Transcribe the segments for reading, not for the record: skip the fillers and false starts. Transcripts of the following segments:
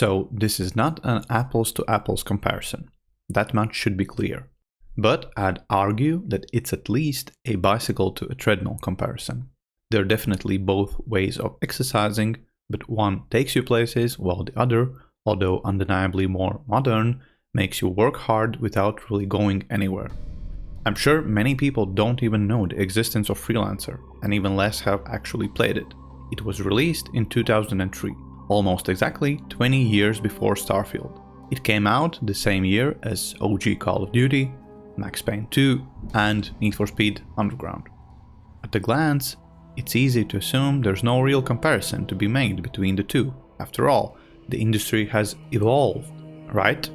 So this is not an apples to apples comparison. That much should be clear. But I'd argue that it's at least a bicycle to a treadmill comparison. They're definitely both ways of exercising, but one takes you places while the other, although undeniably more modern, makes you work hard without really going anywhere. I'm sure many people don't even know the existence of Freelancer, and even less have actually played it. It was released in 2003, almost exactly 20 years before Starfield. It came out the same year as OG Call of Duty, Max Payne 2, and Need for Speed Underground. At a glance, it's easy to assume there's no real comparison to be made between the two. After all, the industry has evolved, right?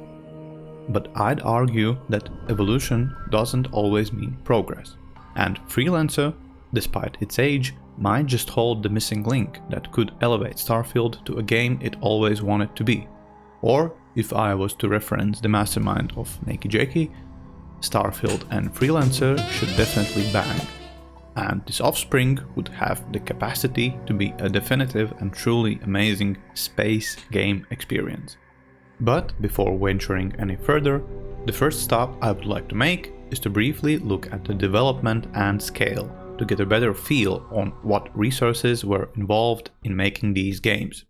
But I'd argue that evolution doesn't always mean progress. And Freelancer, despite its age, might just hold the missing link that could elevate Starfield to a game it always wanted to be. Or, if I was to reference the mastermind of Nakey Jakey, Starfield and Freelancer should definitely bang. And this offspring would have the capacity to be a definitive and truly amazing space game experience. But before venturing any further, the first stop I would like to make is to briefly look at the development and scale to get a better feel on what resources were involved in making these games.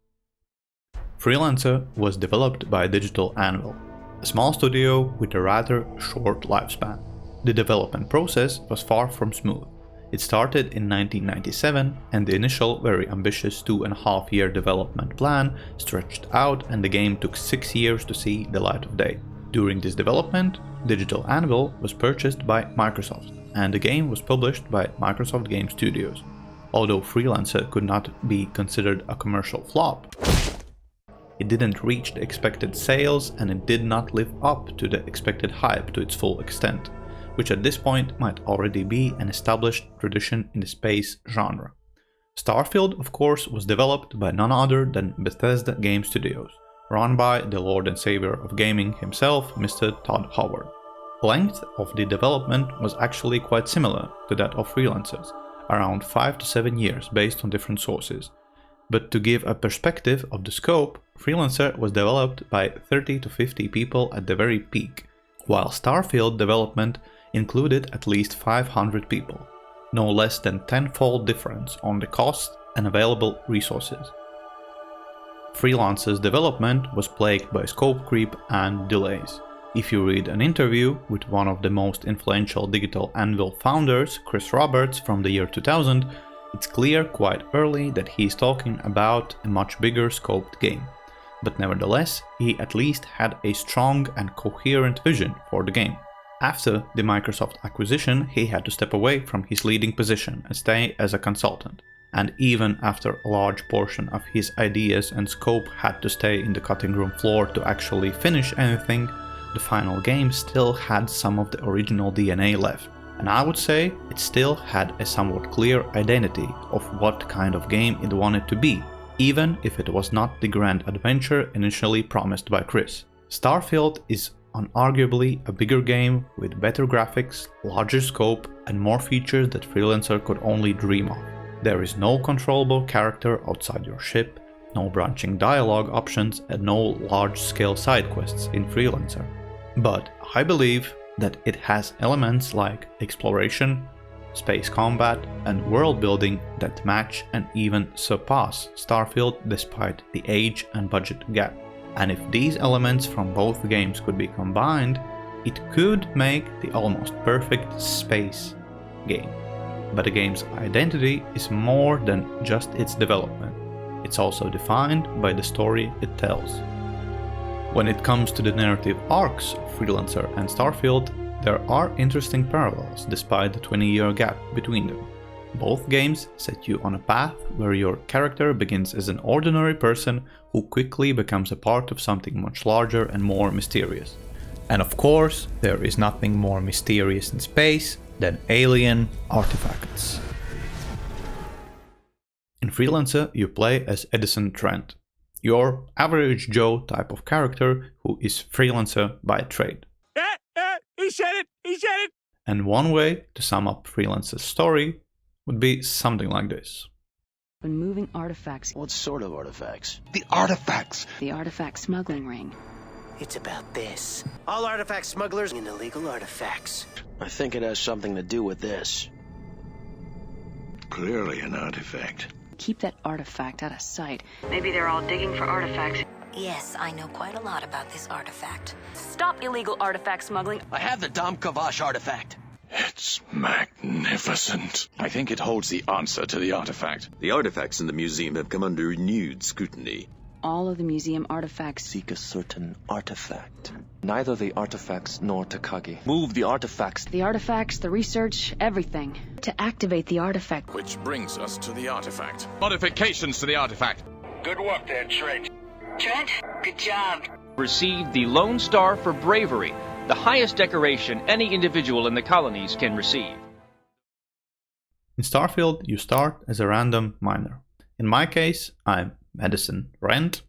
Freelancer was developed by Digital Anvil, a small studio with a rather short lifespan. The development process was far from smooth. It started in 1997, and the initial very ambitious 2.5-year development plan stretched out, and the game took 6 years to see the light of day. During this development, Digital Anvil was purchased by Microsoft, and the game was published by Microsoft Game Studios. Although Freelancer could not be considered a commercial flop, it didn't reach the expected sales, and it did not live up to the expected hype to its full extent, which at this point might already be an established tradition in the space genre. Starfield, of course, was developed by none other than Bethesda Game Studios, run by the Lord and Savior of gaming himself, Mr. Todd Howard. The length of the development was actually quite similar to that of Freelancers, around 5 to 7 years based on different sources. But to give a perspective of the scope, Freelancer was developed by 30 to 50 people at the very peak, while Starfield development included at least 500 people, no less than tenfold difference on the cost and available resources. Freelancer's development was plagued by scope creep and delays. If you read an interview with one of the most influential Digital Anvil founders, Chris Roberts, from the year 2000, it's clear quite early that he is talking about a much bigger scoped game. But nevertheless, he at least had a strong and coherent vision for the game. After the Microsoft acquisition, he had to step away from his leading position and stay as a consultant. And even after a large portion of his ideas and scope had to stay in the cutting room floor to actually finish anything, the final game still had some of the original DNA left. And I would say it still had a somewhat clear identity of what kind of game it wanted to be, even if it was not the grand adventure initially promised by Chris. Starfield is unarguably a bigger game with better graphics, larger scope, and more features that Freelancer could only dream of. There is no controllable character outside your ship, no branching dialogue options, and no large-scale side quests in Freelancer. But I believe that it has elements like exploration, space combat, and world building that match and even surpass Starfield despite the age and budget gap. And if these elements from both games could be combined, it could make the almost perfect space game. But the game's identity is more than just its development. It's also defined by the story it tells. When it comes to the narrative arcs of Freelancer and Starfield, there are interesting parallels despite the 20-year gap between them. Both games set you on a path where your character begins as an ordinary person who quickly becomes a part of something much larger and more mysterious. And of course, there is nothing more mysterious in space than alien artifacts. In Freelancer, you play as Edison Trent, your average Joe type of character who is Freelancer by trade. He said it! He said it! And one way to sum up Freelancer's story would be something like this. When moving artifacts. What sort of artifacts? The artifacts! The artifact smuggling ring. It's about this. All artifact smugglers and illegal artifacts. I think it has something to do with this. Clearly an artifact. Keep that artifact out of sight. Maybe they're all digging for artifacts. Yes, I know quite a lot about this artifact. Stop illegal artifact smuggling. I have the Dom Kavash artifact. It's magnificent. I think it holds the answer to the artifact. The artifacts in the museum have come under renewed scrutiny. All of the museum artifacts. Seek a certain artifact. Neither the artifacts nor Takagi. Move the artifacts. The artifacts, the research, everything. To activate the artifact. Which brings us to the artifact. Modifications to the artifact. Good work there, Trent. Trent, good job. Received the Lone Star for bravery, the highest decoration any individual in the colonies can receive. In Starfield, you start as a random miner. In my case, I'm Madison Rent,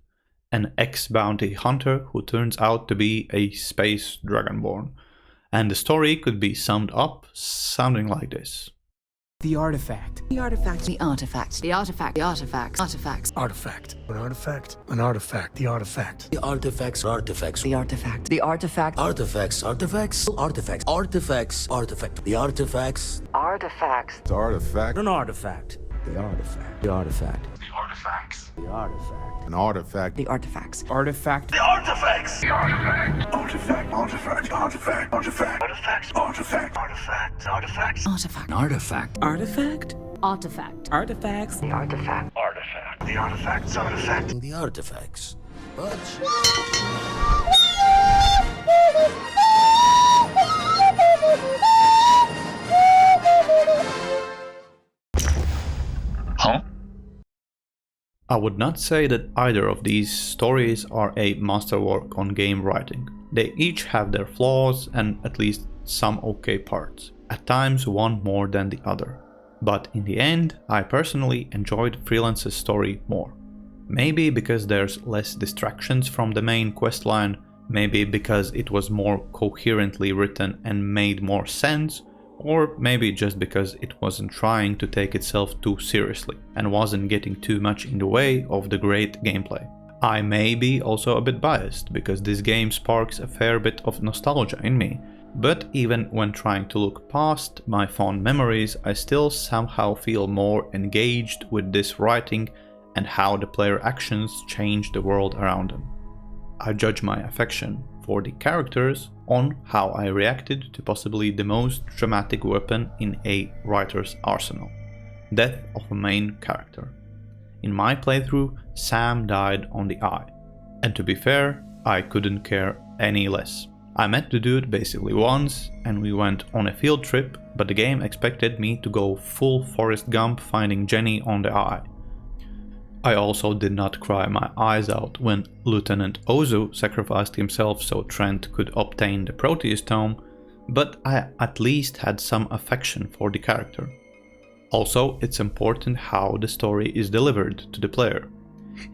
an ex-bounty hunter who turns out to be a space dragonborn. And the story could be summed up sounding like this. The artifact. The artifact. The artifact. The artifact. The artifacts. Artifacts. Artifact. An artifact. An artifact. The artifact. The artifacts. Artifacts. The artifact. The artifact. Artifacts. Artifacts. Artifacts. Artifacts. Artifact. The artifacts. Artifacts. The artifact. An artifact. The artifact. The artifact. The artifacts. The artifact. An artifact. The artifacts. Artifact. The artifacts! The artifact! Artifact! Artifact! Artifact! Artifact! Artifacts! Artifact! Artifacts! Artifacts! Artifact. An artifact. Artifact. Artifact. Artifacts. The artifact. Artifact! The artifacts! Artifact! The artifacts. But Huh? I would not say that either of these stories are a masterwork on game writing. They each have their flaws and at least some okay parts, at times one more than the other. But in the end, I personally enjoyed Freelancer's story more. Maybe because there's less distractions from the main questline, maybe because it was more coherently written and made more sense, or maybe just because it wasn't trying to take itself too seriously and wasn't getting too much in the way of the great gameplay. I may be also a bit biased because this game sparks a fair bit of nostalgia in me, but even when trying to look past my fond memories, I still somehow feel more engaged with this writing and how the player actions change the world around them. I judge my affection for the characters on how I reacted to possibly the most dramatic weapon in a writer's arsenal: death of a main character. In my playthrough, Sam died on the eye. And to be fair, I couldn't care any less. I met the dude basically once and we went on a field trip, but the game expected me to go full Forrest Gump finding Jenny on the eye. I also did not cry my eyes out when Lieutenant Ozu sacrificed himself so Trent could obtain the Proteus Tome, but I at least had some affection for the character. Also, it's important how the story is delivered to the player.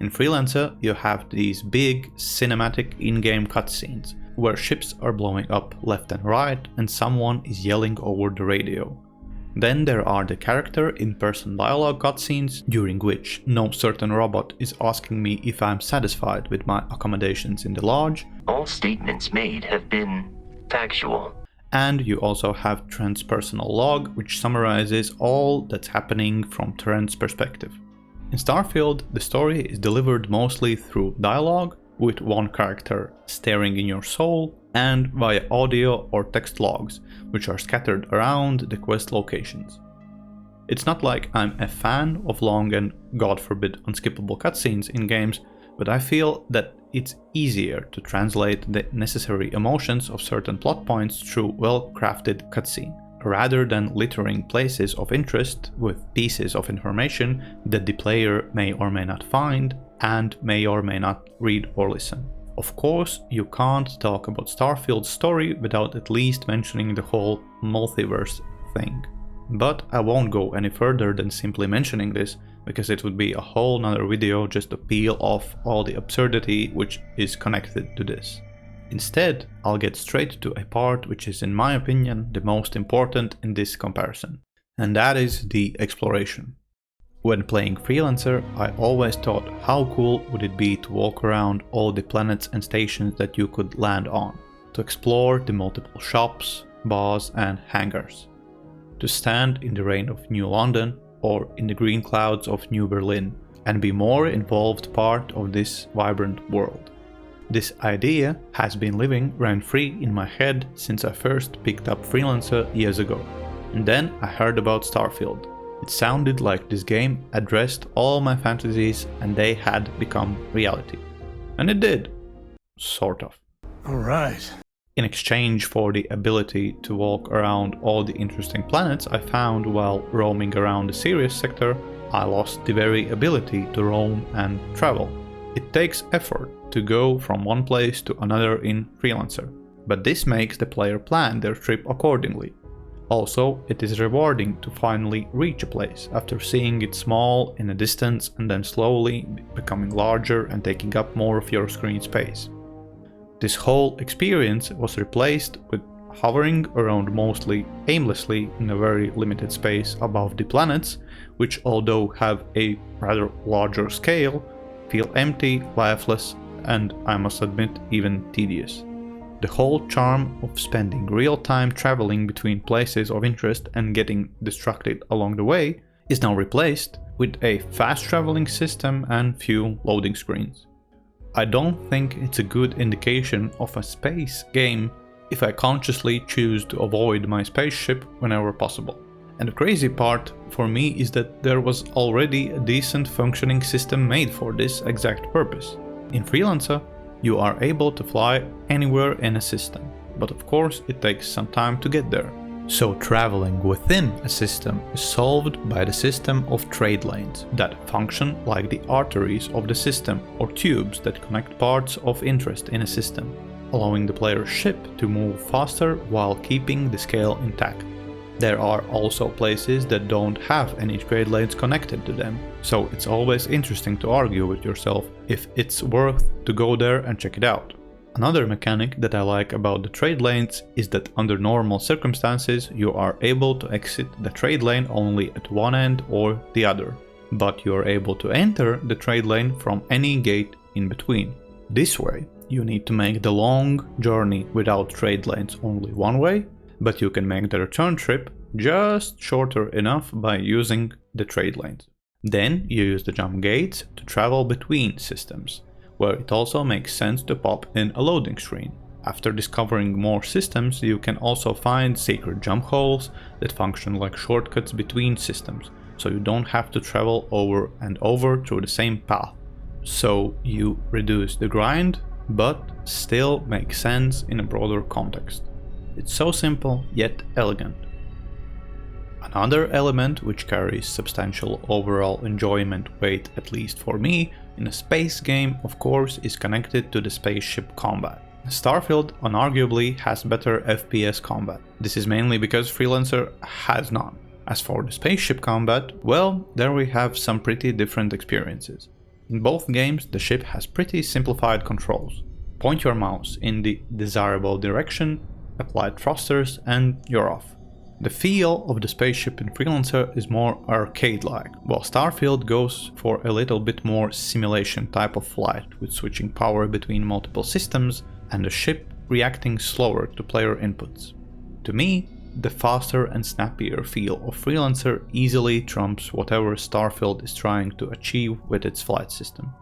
In Freelancer, you have these big cinematic in-game cutscenes, where ships are blowing up left and right and someone is yelling over the radio. Then there are the character in-person dialogue cutscenes, during which no certain robot is asking me if I'm satisfied with my accommodations in the lodge. All statements made have been factual. And you also have Trent's personal log, which summarizes all that's happening from Trent's perspective. In Starfield, the story is delivered mostly through dialogue, with one character staring in your soul, and via audio or text logs, which are scattered around the quest locations. It's not like I'm a fan of long and, God forbid, unskippable cutscenes in games, but I feel that it's easier to translate the necessary emotions of certain plot points through well-crafted cutscene, rather than littering places of interest with pieces of information that the player may or may not find and may or may not read or listen. Of course, you can't talk about Starfield's story without at least mentioning the whole multiverse thing. But I won't go any further than simply mentioning this, because it would be a whole nother video just to peel off all the absurdity which is connected to this. Instead, I'll get straight to a part which is, in my opinion, the most important in this comparison, and that is the exploration. When playing Freelancer, I always thought how cool would it be to walk around all the planets and stations that you could land on, to explore the multiple shops, bars and hangars, to stand in the rain of New London or in the green clouds of New Berlin and be more involved part of this vibrant world. This idea has been living rent-free in my head since I first picked up Freelancer years ago, and then I heard about Starfield. It sounded like this game addressed all my fantasies and they had become reality. And it did. Sort of. Alright. In exchange for the ability to walk around all the interesting planets I found while roaming around the Sirius sector, I lost the very ability to roam and travel. It takes effort to go from one place to another in Freelancer, but this makes the player plan their trip accordingly. Also, it is rewarding to finally reach a place after seeing it small in a distance and then slowly becoming larger and taking up more of your screen space. This whole experience was replaced with hovering around mostly aimlessly in a very limited space above the planets, which although have a rather larger scale, feel empty, lifeless, and I must admit even tedious. The whole charm of spending real-time traveling between places of interest and getting distracted along the way is now replaced with a fast traveling system and few loading screens. I don't think it's a good indication of a space game if I consciously choose to avoid my spaceship whenever possible. And the crazy part for me is that there was already a decent functioning system made for this exact purpose. In Freelancer, you are able to fly anywhere in a system, but of course it takes some time to get there. So traveling within a system is solved by the system of trade lanes that function like the arteries of the system or tubes that connect parts of interest in a system, allowing the player's ship to move faster while keeping the scale intact. There are also places that don't have any trade lanes connected to them, so it's always interesting to argue with yourself if it's worth to go there and check it out. Another mechanic that I like about the trade lanes is that under normal circumstances you are able to exit the trade lane only at one end or the other, but you are able to enter the trade lane from any gate in between. This way, you need to make the long journey without trade lanes only one way, but you can make the return trip just shorter enough by using the trade lanes. Then you use the jump gates to travel between systems, where it also makes sense to pop in a loading screen. After discovering more systems, you can also find secret jump holes that function like shortcuts between systems, so you don't have to travel over and over through the same path. So you reduce the grind, but still makes sense in a broader context. It's so simple yet elegant. Another element which carries substantial overall enjoyment weight, at least for me, in a space game of course is connected to the spaceship combat. Starfield unarguably has better FPS combat. This is mainly because Freelancer has none. As for the spaceship combat, well, there we have some pretty different experiences. In both games the ship has pretty simplified controls. Point your mouse in the desirable direction, apply thrusters and you're off. The feel of the spaceship in Freelancer is more arcade-like, while Starfield goes for a little bit more simulation type of flight, with switching power between multiple systems and the ship reacting slower to player inputs. To me, the faster and snappier feel of Freelancer easily trumps whatever Starfield is trying to achieve with its flight system.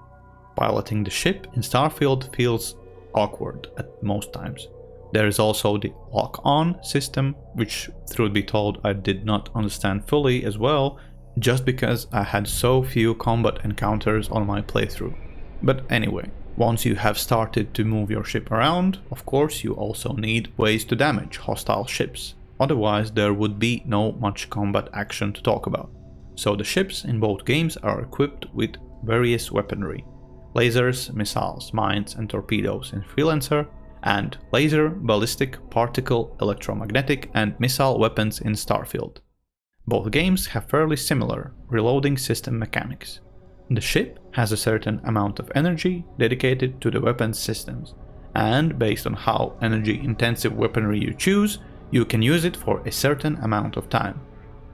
Piloting the ship in Starfield feels awkward at most times. There is also the lock-on system, which truth be told I did not understand fully as well, just because I had so few combat encounters on my playthrough. But anyway, once you have started to move your ship around, of course you also need ways to damage hostile ships, otherwise there would be no much combat action to talk about. So the ships in both games are equipped with various weaponry: lasers, missiles, mines and torpedoes in Freelancer, and laser, ballistic, particle, electromagnetic and missile weapons in Starfield. Both games have fairly similar reloading system mechanics. The ship has a certain amount of energy dedicated to the weapons systems, and based on how energy intensive weaponry you choose, you can use it for a certain amount of time.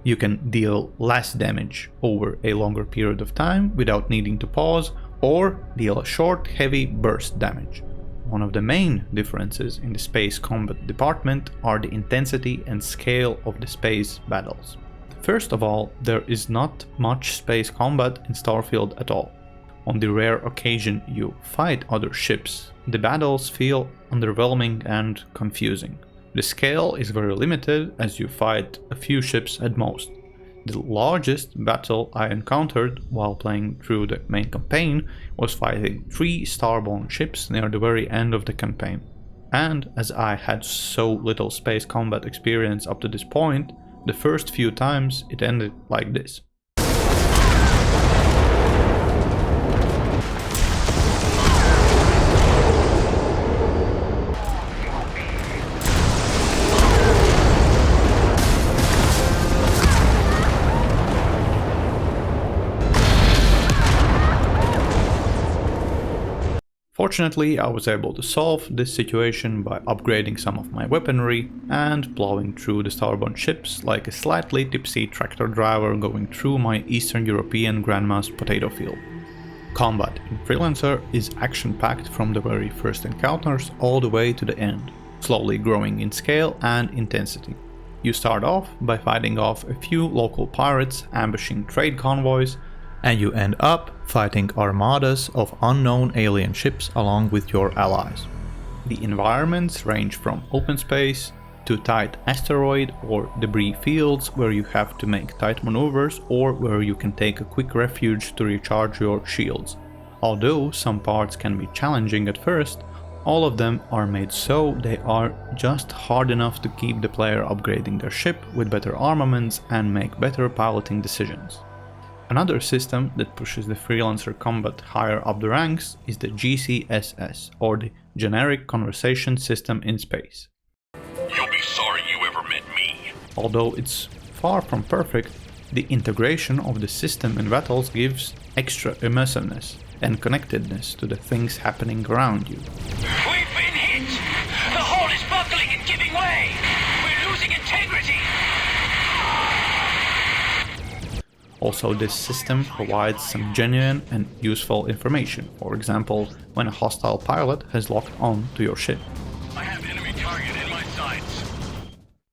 you can deal less damage over a longer period of time without needing to pause, or deal a short, heavy burst damage. One of the main differences in the space combat department are the intensity and scale of the space battles. First of all, there is not much space combat in Starfield at all. On the rare occasion you fight other ships, the battles feel underwhelming and confusing. The scale is very limited as you fight a few ships at most. The largest battle I encountered while playing through the main campaign was fighting 3 starborn ships near the very end of the campaign. And as I had so little space combat experience up to this point, the first few times it ended like this. Fortunately, I was able to solve this situation by upgrading some of my weaponry and plowing through the starborn ships like a slightly tipsy tractor driver going through my Eastern European grandma's potato field. Combat in Freelancer is action-packed from the very first encounters all the way to the end, slowly growing in scale and intensity. You start off by fighting off a few local pirates ambushing trade convoys, and you end up fighting armadas of unknown alien ships along with your allies. The environments range from open space to tight asteroid or debris fields where you have to make tight maneuvers or where you can take a quick refuge to recharge your shields. Although some parts can be challenging at first, all of them are made so they are just hard enough to keep the player upgrading their ship with better armaments and make better piloting decisions. Another system that pushes the Freelancer combat higher up the ranks is the GCSS, or the Generic Conversation System in Space. You'll be sorry you ever met me. Although it's far from perfect, the integration of the system in battles gives extra immersiveness and connectedness to the things happening around you. We've been hit! The hull is buckling and giving way! We're losing integrity! Also, this system provides some genuine and useful information, for example, when a hostile pilot has locked on to your ship. I have enemy target in my sights.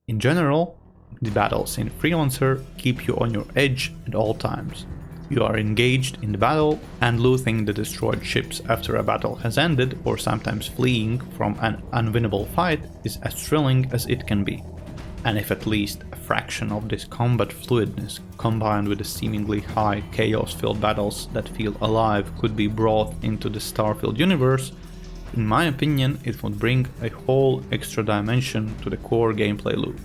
In general, the battles in Freelancer keep you on your edge at all times. You are engaged in the battle, and looting the destroyed ships after a battle has ended, or sometimes fleeing from an unwinnable fight, is as thrilling as it can be. And if at least a fraction of this combat fluidness, combined with the seemingly high chaos-filled battles that feel alive, could be brought into the Starfield universe, in my opinion it would bring a whole extra dimension to the core gameplay loop.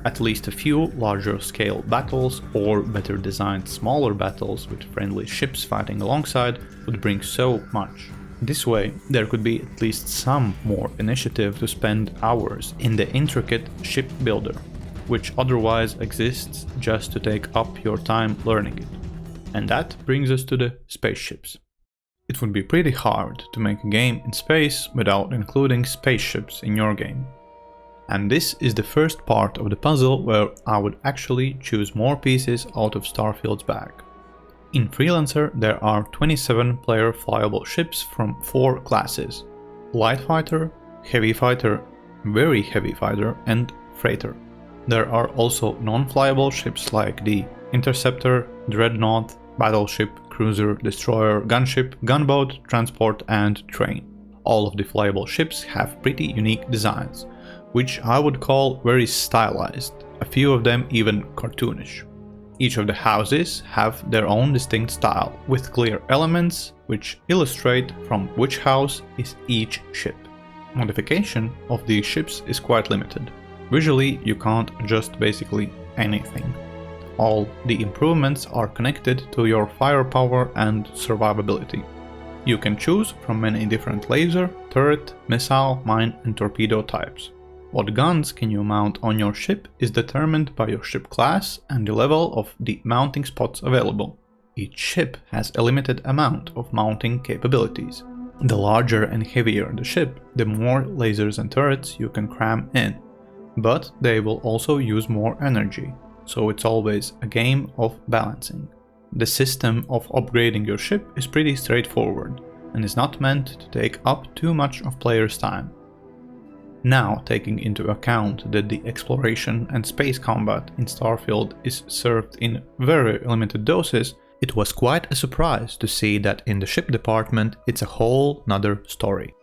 At least a few larger scale battles or better designed smaller battles with friendly ships fighting alongside would bring so much. This way, there could be at least some more initiative to spend hours in the intricate ship builder, which otherwise exists just to take up your time learning it. And that brings us to the spaceships. It would be pretty hard to make a game in space without including spaceships in your game. And this is the first part of the puzzle where I would actually choose more pieces out of Starfield's bag. In Freelancer, there are 27 player flyable ships from 4 classes: Light Fighter, Heavy Fighter, Very Heavy Fighter, and Freighter. There are also non-flyable ships like the Interceptor, Dreadnought, Battleship, Cruiser, Destroyer, Gunship, Gunboat, Transport, and Train. All of the flyable ships have pretty unique designs, which I would call very stylized, a few of them even cartoonish. Each of the houses have their own distinct style, with clear elements which illustrate from which house is each ship. Modification of these ships is quite limited. Visually, you can't adjust basically anything. All the improvements are connected to your firepower and survivability. You can choose from many different laser, turret, missile, mine, and torpedo types. What guns can you mount on your ship is determined by your ship class and the level of the mounting spots available. Each ship has a limited amount of mounting capabilities. The larger and heavier the ship, the more lasers and turrets you can cram in, but they will also use more energy, so it's always a game of balancing. The system of upgrading your ship is pretty straightforward and is not meant to take up too much of players' time. Now, taking into account that the exploration and space combat in Starfield is served in very limited doses, it was quite a surprise to see that in the ship department it's a whole nother story.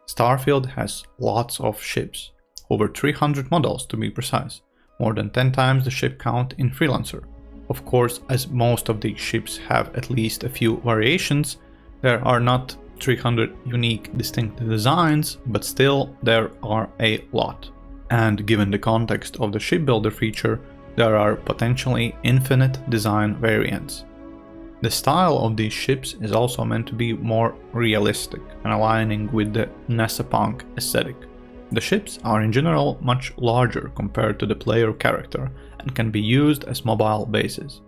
Starfield has lots of ships, over 300 models to be precise, more than 10 times the ship count in Freelancer. Of course, as most of these ships have at least a few variations, there are not 300 unique distinct designs, but still there are a lot. And given the context of the shipbuilder feature, there are potentially infinite design variants. The style of these ships is also meant to be more realistic and aligning with the NASA-punk aesthetic. The ships are in general much larger compared to the player character and can be used as mobile bases.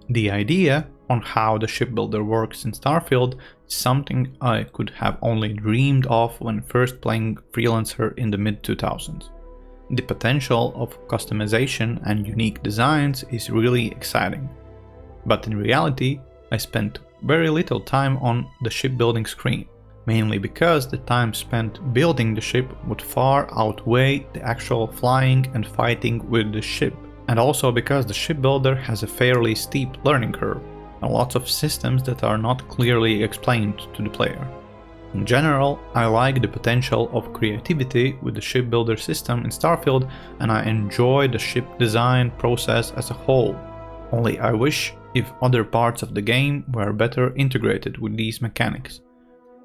The idea on how the shipbuilder works in Starfield is something I could have only dreamed of when first playing Freelancer in the mid-2000s. The potential of customization and unique designs is really exciting. But in reality, I spent very little time on the shipbuilding screen, mainly because the time spent building the ship would far outweigh the actual flying and fighting with the ship, and also because the shipbuilder has a fairly steep learning curve and lots of systems that are not clearly explained to the player. In general, I like the potential of creativity with the shipbuilder system in Starfield, and I enjoy the ship design process as a whole. Only I wish if other parts of the game were better integrated with these mechanics.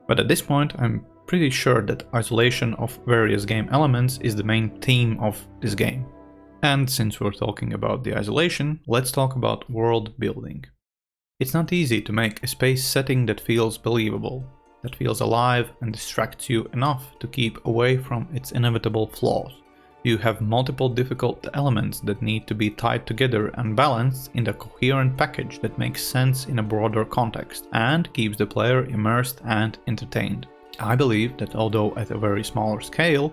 But at this point, I'm pretty sure that isolation of various game elements is the main theme of this game. And since we're talking about the isolation, let's talk about world building. It's not easy to make a space setting that feels believable, that feels alive and distracts you enough to keep away from its inevitable flaws. You have multiple difficult elements that need to be tied together and balanced in a coherent package that makes sense in a broader context and keeps the player immersed and entertained. I believe that although at a very smaller scale,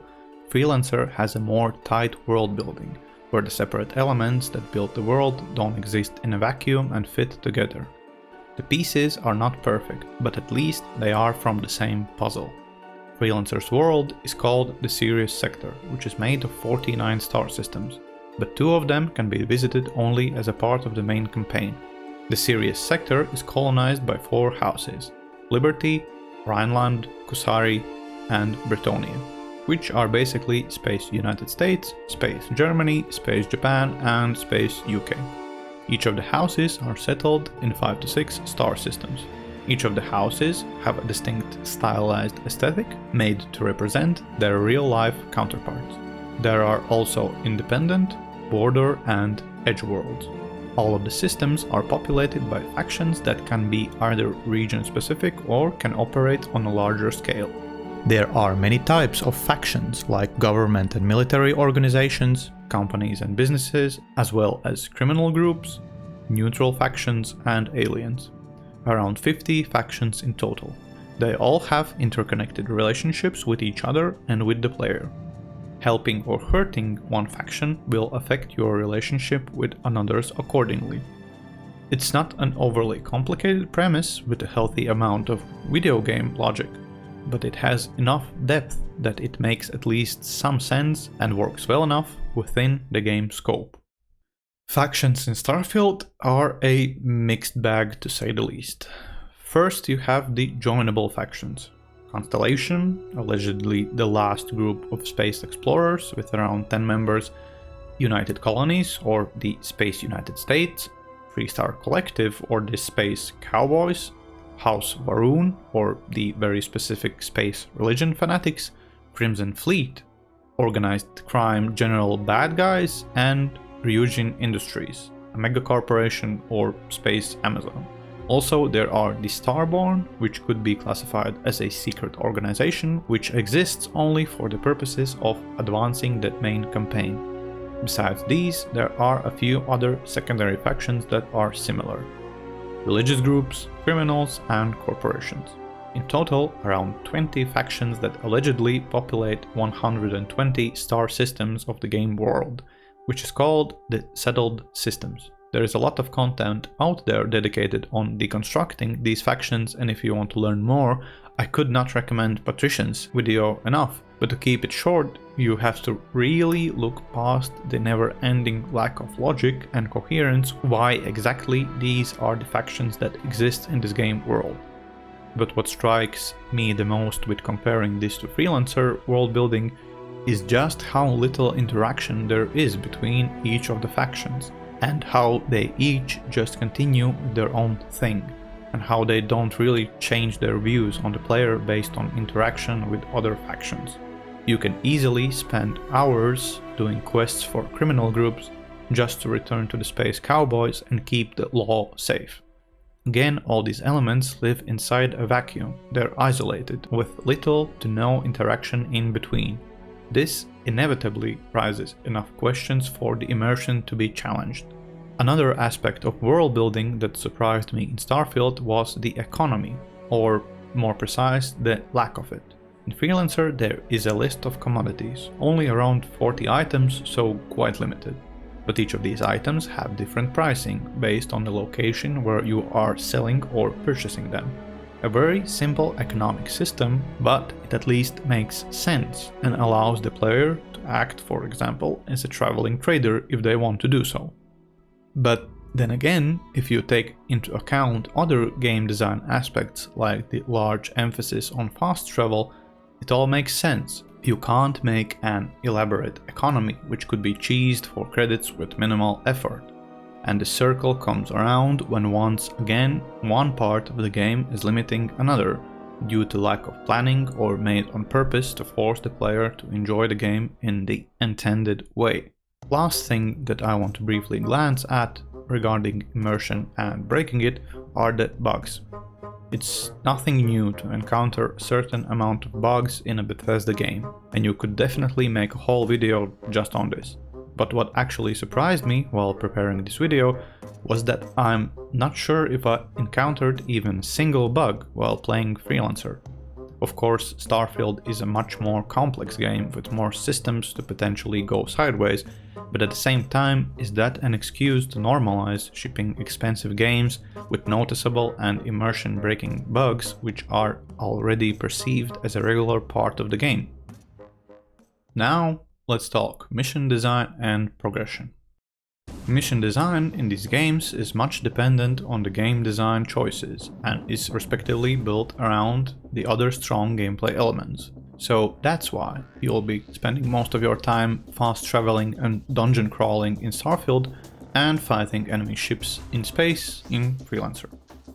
Freelancer has a more tight world building, where the separate elements that build the world don't exist in a vacuum and fit together. The pieces are not perfect, but at least they are from the same puzzle. Freelancer's world is called the Sirius Sector, which is made of 49 star systems, but 2 of them can be visited only as a part of the main campaign. The Sirius Sector is colonized by 4 houses: Liberty, Rhineland, Kusari, and Bretonia, which are basically Space United States, Space Germany, Space Japan, and Space UK. Each of the houses are settled in 5 to 6 star systems. Each of the houses have a distinct stylized aesthetic made to represent their real-life counterparts. There are also independent, border, and edge worlds. All of the systems are populated by factions that can be either region-specific or can operate on a larger scale. There are many types of factions, like government and military organizations, companies and businesses, as well as criminal groups, neutral factions, and aliens. Around 50 factions in total. They all have interconnected relationships with each other and with the player. Helping or hurting one faction will affect your relationship with another's accordingly. It's not an overly complicated premise with a healthy amount of video game logic, but it has enough depth that it makes at least some sense and works well enough within the game's scope. Factions in Starfield are a mixed bag to say the least. First, you have the joinable factions. Constellation, allegedly the last group of space explorers with around 10 members, United Colonies or the Space United States, Freestar Collective or the Space Cowboys, House Varun or the very specific space religion fanatics, Crimson Fleet, Organized Crime General Bad Guys, and Ryujin Industries, a megacorporation or Space Amazon. Also, there are the Starborn, which could be classified as a secret organization which exists only for the purposes of advancing the main campaign. Besides these, there are a few other secondary factions that are similar: religious groups, criminals, and corporations. In total, around 20 factions that allegedly populate 120 star systems of the game world, which is called the Settled Systems. There is a lot of content out there dedicated on deconstructing these factions, and if you want to learn more, I could not recommend Patrician's video enough. But to keep it short, you have to really look past the never-ending lack of logic and coherence why exactly these are the factions that exist in this game world. But what strikes me the most with comparing this to Freelancer world building is just how little interaction there is between each of the factions, and how they each just continue their own thing, and how they don't really change their views on the player based on interaction with other factions. You can easily spend hours doing quests for criminal groups just to return to the Space Cowboys and keep the law safe. Again, all these elements live inside a vacuum. They're isolated, with little to no interaction in between. This inevitably raises enough questions for the immersion to be challenged. Another aspect of world building that surprised me in Starfield was the economy, or more precise, the lack of it. In Freelancer there is a list of commodities, only around 40 items, so quite limited. But each of these items have different pricing based on the location where you are selling or purchasing them. A very simple economic system, but it at least makes sense and allows the player to act, for example, as a traveling trader if they want to do so. But then again, if you take into account other game design aspects like the large emphasis on fast travel, it all makes sense. You can't make an elaborate economy which could be cheesed for credits with minimal effort. And the circle comes around when once again one part of the game is limiting another due to lack of planning or made on purpose to force the player to enjoy the game in the intended way. Last thing that I want to briefly glance at regarding immersion and breaking it are the bugs. It's nothing new to encounter a certain amount of bugs in a Bethesda game, and you could definitely make a whole video just on this. But what actually surprised me while preparing this video was that I'm not sure if I encountered even a single bug while playing Freelancer. Of course, Starfield is a much more complex game with more systems to potentially go sideways, but at the same time, is that an excuse to normalize shipping expensive games with noticeable and immersion-breaking bugs which are already perceived as a regular part of the game? Now, let's talk mission design and progression. Mission design in these games is much dependent on the game design choices and is respectively built around the other strong gameplay elements. So that's why you'll be spending most of your time fast traveling and dungeon crawling in Starfield and fighting enemy ships in space in Freelancer.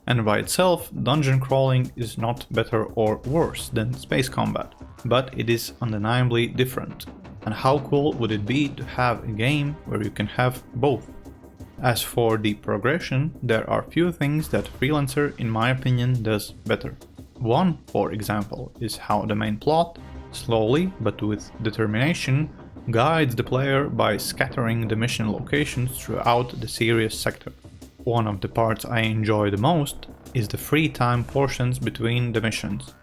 And by itself, dungeon crawling is not better or worse than space combat, but it is undeniably different. And how cool would it be to have a game where you can have both? As for the progression, there are few things that Freelancer, in my opinion, does better. One, for example, is how the main plot, slowly but with determination, guides the player by scattering the mission locations throughout the Sirius sector. One of the parts I enjoy the most is the free time portions between the missions.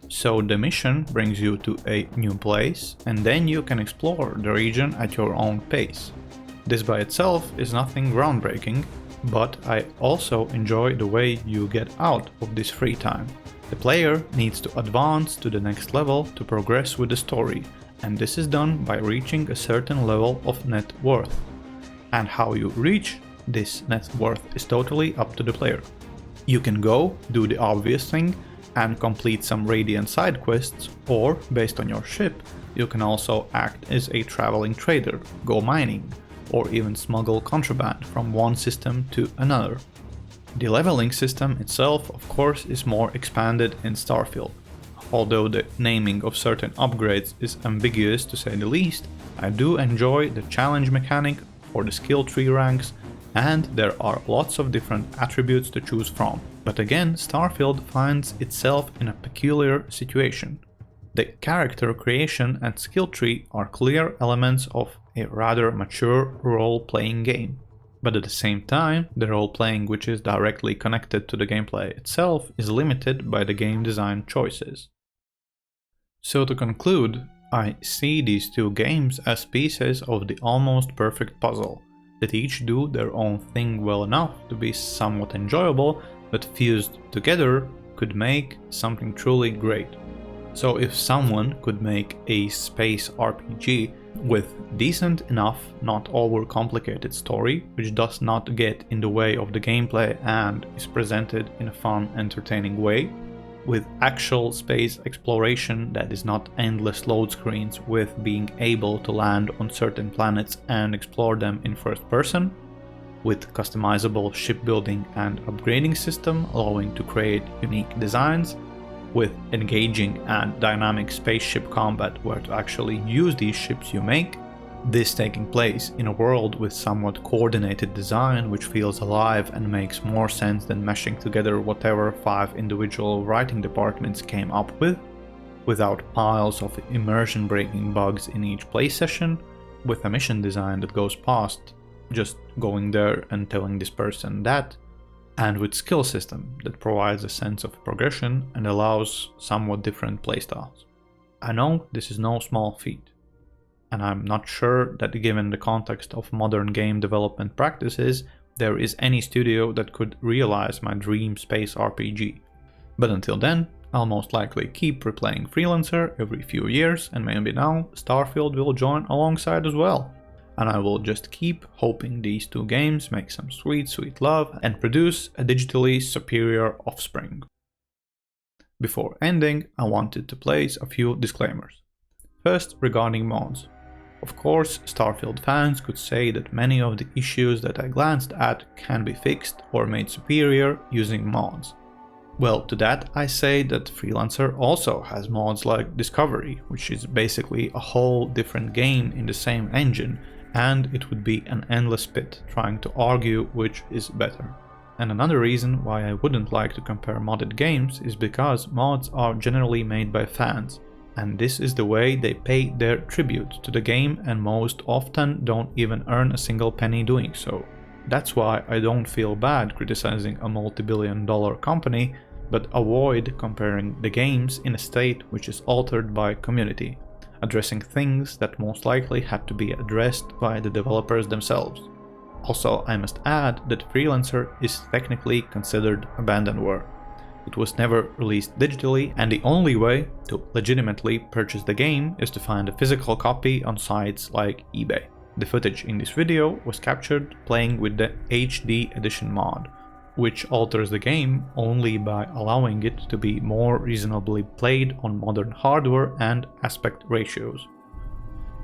So the mission brings you to a new place, and then you can explore the region at your own pace. This by itself is nothing groundbreaking, but I also enjoy the way you get out of this free time. The player needs to advance to the next level to progress with the story, and this is done by reaching a certain level of net worth. And how you reach this net worth is totally up to the player. You can go do the obvious thing and complete some Radiant side quests, or, based on your ship, you can also act as a traveling trader, go mining, or even smuggle contraband from one system to another. The leveling system itself, of course, is more expanded in Starfield. Although the naming of certain upgrades is ambiguous to say the least, I do enjoy the challenge mechanic for the skill tree ranks, and there are lots of different attributes to choose from. But again, Starfield finds itself in a peculiar situation. The character creation and skill tree are clear elements of a rather mature role-playing game. But at the same time, the role-playing which is directly connected to the gameplay itself is limited by the game design choices. So to conclude, I see these two games as pieces of the almost perfect puzzle, that each do their own thing well enough to be somewhat enjoyable, but fused together could make something truly great. So if someone could make a space RPG with decent enough, not overcomplicated story, which does not get in the way of the gameplay and is presented in a fun, entertaining way, with actual space exploration that is not endless load screens, with being able to land on certain planets and explore them in first person, with customizable shipbuilding and upgrading system allowing to create unique designs, with engaging and dynamic spaceship combat where to actually use these ships you make, this taking place in a world with somewhat coordinated design which feels alive and makes more sense than meshing together whatever 5 individual writing departments came up with, without piles of immersion breaking bugs in each play session, with a mission design that goes past just going there and telling this person that, and with skill system that provides a sense of progression and allows somewhat different playstyles. I know this is no small feat, and I'm not sure that given the context of modern game development practices, there is any studio that could realize my dream space RPG. But until then, I'll most likely keep replaying Freelancer every few years, and maybe now Starfield will join alongside as well. And I will just keep hoping these two games make some sweet love and produce a digitally superior offspring. Before ending, I wanted to place a few disclaimers. First, regarding mods. Of course, Starfield fans could say that many of the issues that I glanced at can be fixed or made superior using mods. Well, to that I say that Freelancer also has mods like Discovery, which is basically a whole different game in the same engine, and it would be an endless pit trying to argue which is better. And another reason why I wouldn't like to compare modded games is because mods are generally made by fans, and this is the way they pay their tribute to the game and most often don't even earn a single penny doing so. That's why I don't feel bad criticizing a multi-billion-dollar company, but avoid comparing the games in a state which is altered by community, addressing things that most likely had to be addressed by the developers themselves. Also, I must add that Freelancer is technically considered abandonware. It was never released digitally, and the only way to legitimately purchase the game is to find a physical copy on sites like eBay. The footage in this video was captured playing with the HD edition mod, which alters the game only by allowing it to be more reasonably played on modern hardware and aspect ratios.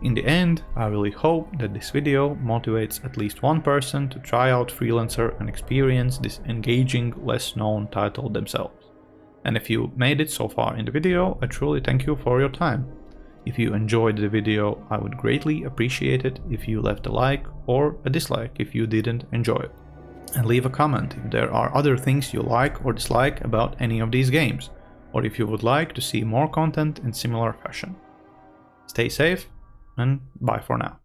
In the end, I really hope that this video motivates at least one person to try out Freelancer and experience this engaging, less known title themselves. And if you made it so far in the video, I truly thank you for your time. If you enjoyed the video, I would greatly appreciate it if you left a like or a dislike if you didn't enjoy it. And leave a comment if there are other things you like or dislike about any of these games, or if you would like to see more content in similar fashion. Stay safe, and bye for now.